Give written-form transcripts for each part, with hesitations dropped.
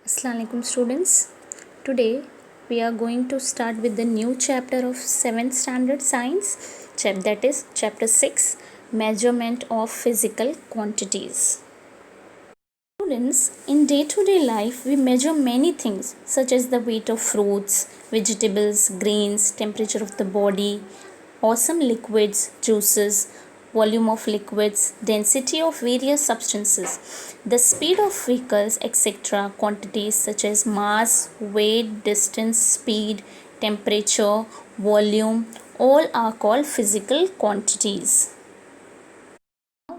Assalamualaikum students. Today we are going to start with the new chapter of 7th standard science, that is chapter 6, measurement of physical quantities. Students, in day-to-day life we measure many things such as the weight of fruits, vegetables, grains, temperature of the body, or some liquids, juices, volume of liquids, density of various substances, the speed of vehicles, etc. Quantities such as mass, weight, distance, speed, temperature, volume, all are called physical quantities.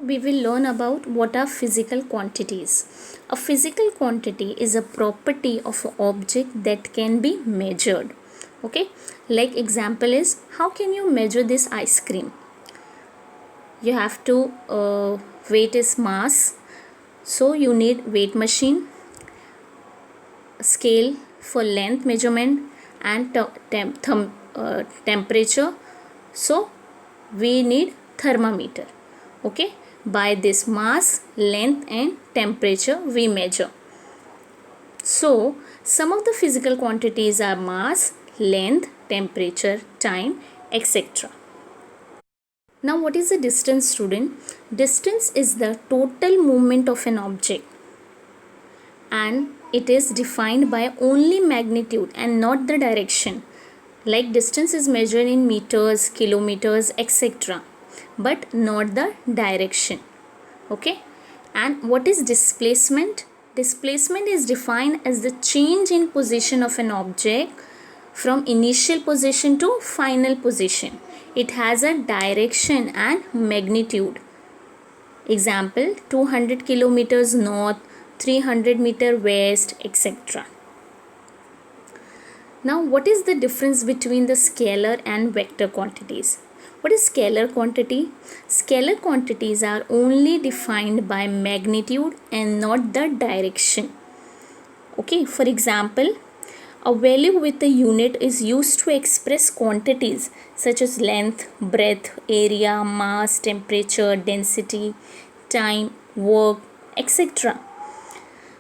We will learn about what are physical quantities. A physical quantity is a property of an object that can be measured. Okay, like example is, how can you measure this ice cream? You have to weight is mass, so you need weight machine, scale for length measurement, and temperature, so we need thermometer. Okay, by this mass, length and temperature we measure. So some of the physical quantities are mass, length, temperature, time, etc. Now what is the distance, student? Distance is the total movement of an object, and it is defined by only magnitude and not the direction. Like distance is measured in meters, kilometers, etc., but not the direction. Okay, and what is displacement? Displacement is defined as the change in position of an object from initial position to final position. It has a direction and magnitude. Example, 200 kilometers north, 300 meter west, etc. Now what is the difference between the scalar and vector quantities? What is scalar quantity? Scalar quantities are only defined by magnitude and not the direction. Okay, for example, a value with a unit is used to express quantities such as length, breadth, area, mass, temperature, density, time, work, etc.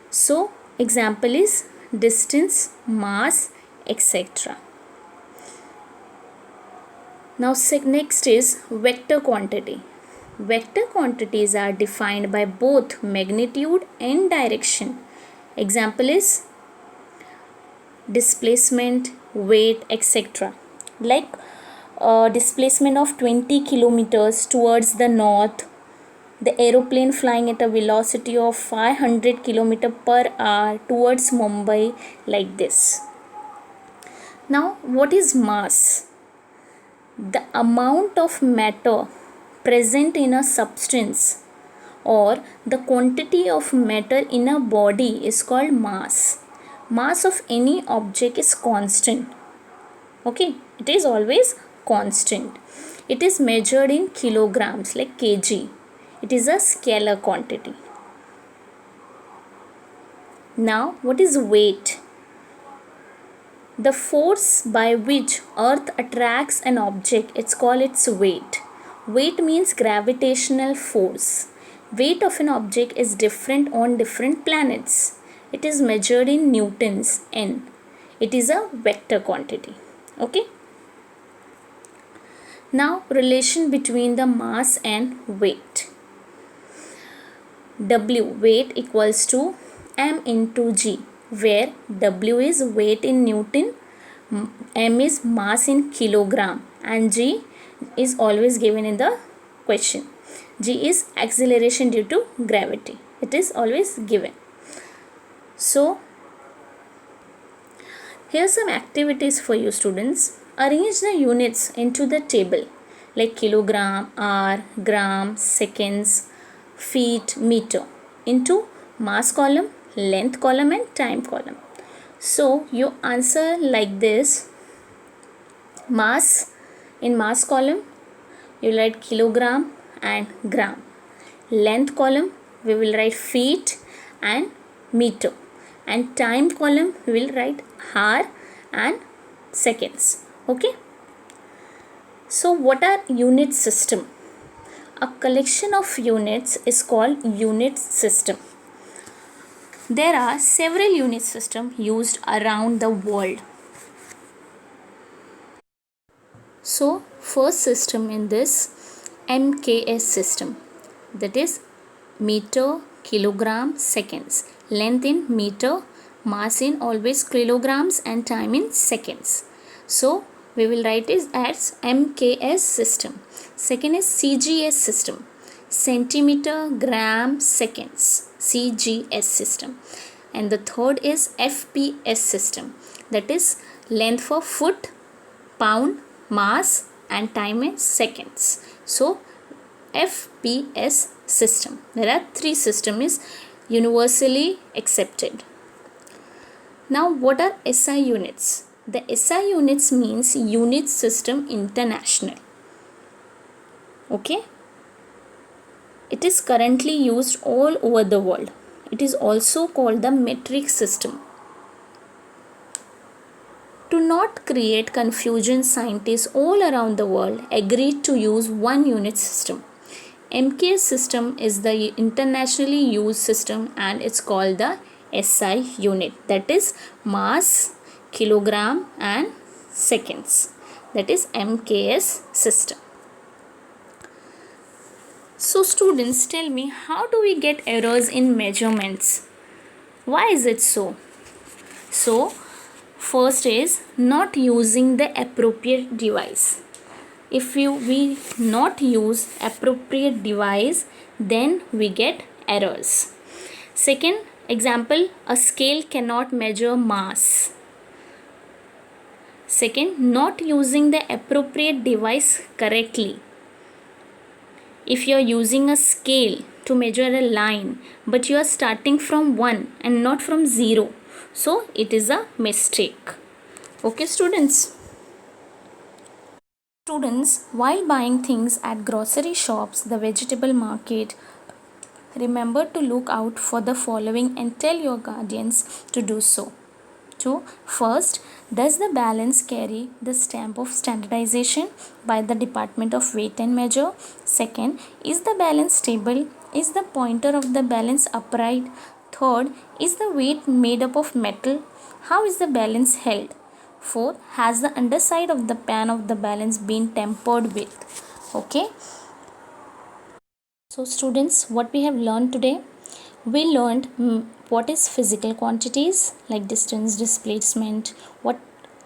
So, example is distance, mass, etc. Now next is vector quantity. Vector quantities are defined by both magnitude and direction. Example is displacement, weight, etc. Like displacement of 20 kilometers towards the north, the aeroplane flying at a velocity of 500 km per hour towards Mumbai, like this. Now what is mass? The amount of matter present in a substance or the quantity of matter in a body is called mass. Mass of any object is constant. Okay, it is always constant. It is measured in kilograms, like kg. It is a scalar quantity. Now what is weight? The force by which earth attracts an object, it's called its weight. Weight means gravitational force. Weight of an object is different on different planets. It is measured in newtons, N. It is a vector quantity. Okay. Now relation between the mass and weight. W, weight, equals to m into g, where W is weight in Newton, m is mass in kilogram, and g is always given in the question. G is acceleration due to gravity. It is always given. So here are some activities for you students. Arrange the units into the table like kilogram, hour, gram, seconds, feet, meter into mass column, length column and time column. So you answer like this. Mass, in mass column you write kilogram and gram. Length column we will write feet and meter, and time column we will write hour and seconds. Okay, so what are unit system? A collection of units is called unit system. There are several unit systems used around the world. So, first system in this MKS system, that is meter, kilogram, seconds. Length in meter, mass in always kilograms, and time in seconds. So, we will write it as MKS system. Second is CGS system, centimeter, gram, seconds, CGS system. And the third is FPS system, that is length for foot, pound, mass, and time in seconds. So FPS system. There are three systems universally accepted. Now what are SI units? The SI units means unit system international. Okay. It is currently used all over the world. It is also called the metric system. To not create confusion, scientists all around the world agreed to use one unit system. MKS system is the internationally used system and it's called the SI unit, that is mass, kilogram and seconds, that is MKS system. So students, tell me, how do we get errors in measurements? Why is it so? So first is not using the appropriate device. If we not use appropriate device, then we get errors. Second example, a scale cannot measure mass. Second, not using the appropriate device correctly. If you are using a scale to measure a line, but you are starting from 1 and not from 0, so it is a mistake. Okay students? Students, while buying things at grocery shops, the vegetable market, remember to look out for the following and tell your guardians to do so. So, first, does the balance carry the stamp of standardization by the Department of Weight and Measure? Second, is the balance stable? Is the pointer of the balance upright? Third, is the weight made up of metal? How is the balance held? Fourth, has the underside of the pan of the balance been tampered with? Okay. So students, what we have learned today? We learned what is physical quantities like distance, displacement,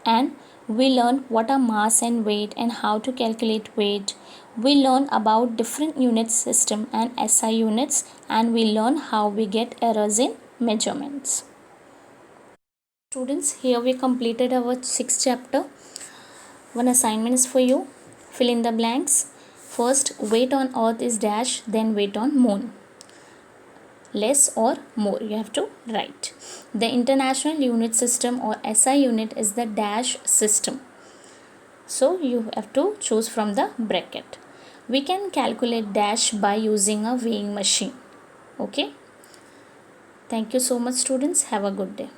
and we learned what are mass and weight and how to calculate weight. We learned about different unit system and SI units, and we learned how we get errors in measurements. Students, here we completed our 6th chapter. One assignment is for you. Fill in the blanks. First, weight on earth is dash, then weight on moon. Less or more, you have to write. The international unit system or SI unit is the dash system. So you have to choose from the bracket. We can calculate dash by using a weighing machine. Okay. Thank you so much students. Have a good day.